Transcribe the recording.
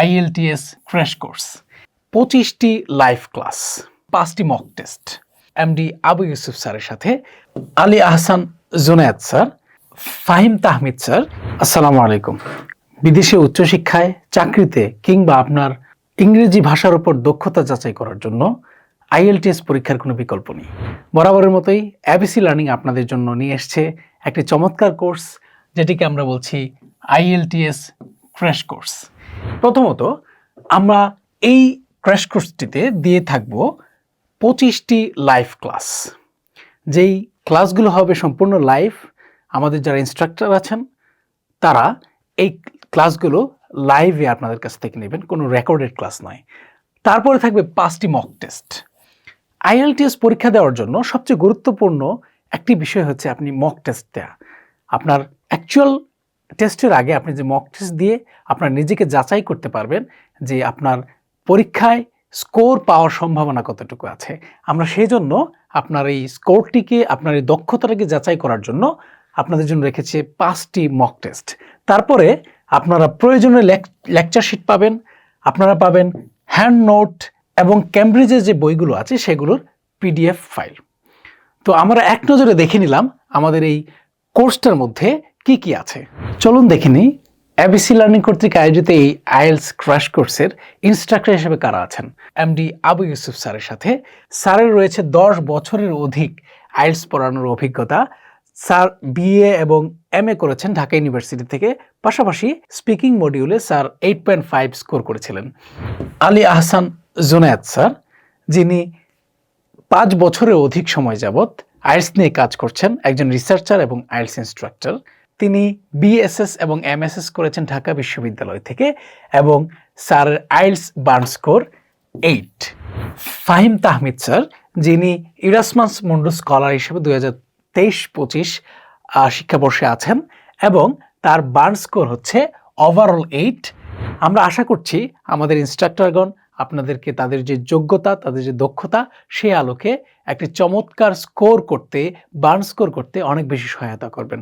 IELTS crash course, 25টি live class, 5টি mock test, MD Abu Yusuf স্যারের সাথে আলী আহসান জুনায়েদ স্যার, ফাহিম তাহমিদ স্যার। আসসালামু আলাইকুম। বিদেশে উচ্চশিক্ষায়, চাকরিতে কিংবা আপনার ইংরেজি ভাষার উপর দক্ষতা যাচাই করার জন্য IELTS পরীক্ষার কোনো বিকল্প নেই। বরাবরের মতোই এবিসি লার্নিং আপনাদের জন্য নিয়ে এসছে একটি চমৎকার কোর্স, যেটিকে আমরা বলছি IELTS ক্র্যাশ কোর্স। প্রথমত আমরা এই ক্র্যাশ কোর্সটিতে দিয়ে থাকব 25টি লাইভ ক্লাস, যেই ক্লাসগুলো হবে সম্পূর্ণ লাইভ। আমাদের যারা ইনস্ট্রাক্টর আছেন তারা এই ক্লাসগুলো লাইভে আপনাদের কাছ থেকে নেবেন, কোনো রেকর্ডেড ক্লাস নয়। তারপরে থাকবে 5টি মক টেস্ট। IELTS পরীক্ষা দেওয়ার জন্য সবচেয়ে গুরুত্বপূর্ণ একটি বিষয় হচ্ছে আপনি মক টেস্ট দেওয়া। আপনার অ্যাকচুয়াল টেস্টের আগে আপনি যে মক টেস্ট দিয়ে আপনার নিজেকে যাচাই করতে পারবেন যে আপনার পরীক্ষায় স্কোর পাওয়ার সম্ভাবনা কতটুকু আছে। আমরা সেই জন্য আপনার এই স্কোরটিকে, আপনার এই দক্ষতাটাকে যাচাই করার জন্য আপনাদের জন্য রেখেছে 5টি মক টেস্ট। তারপরে আপনারা প্রয়োজনীয় লেকচার শিট পাবেন, আপনারা পাবেন হ্যান্ড নোট এবং ক্যামব্রিজের যে বইগুলো আছে সেগুলোর PDF ফাইল। তো আমরা এক নজরে দেখে নিলাম আমাদের এই কোর্সটার মধ্যে কি কি আছে। চলুন দেখে নিই এবিসি লার্নিং কর্তৃক আয়োজিত এই IELTS ক্র্যাশ কোর্সের ইনস্ট্রাক্টর হিসেবে কারা আছেন। এমডি আবু ইউসুফ স্যারের সাথে। স্যারের রয়েছে 10 বছরের অধিক IELTS পড়ানোর অভিজ্ঞতা। স্যার BA এবং MA করেছেন ঢাকা ইউনিভার্সিটি থেকে, পাশাপাশি স্পিকিং মডিউলে স্যার 8.5 স্কোর করেছিলেন। আলী আহসান জুনায়েদ স্যার, যিনি 5 বছরের অধিক সময় যাবৎ IELTS নিয়ে কাজ করছেন, একজন রিসার্চার এবং IELTS ইনস্ট্রাক্টর। তিনি BSS এবং MSS করেছেন ঢাকা বিশ্ববিদ্যালয় থেকে এবং স্যারের IELTS burn score 8। Fahim Tahmid sir, যিনি ইরাসমাস মুন্ডু স্কলার হিসেবে 2023-25 শিক্ষাবর্ষে আছেন এবং তার বার্ন স্কোর হচ্ছে ওভারঅল 8। আমরা আশা করছি আমাদের ইনস্ট্রাক্টরগণ আপনাদেরকে তাদের যে যোগ্যতা, তাদের যে দক্ষতা, সেই আলোকে একটি চমৎকার স্কোর করতে, বার্ন স্কোর করতে অনেক বেশি সহায়তা করবেন।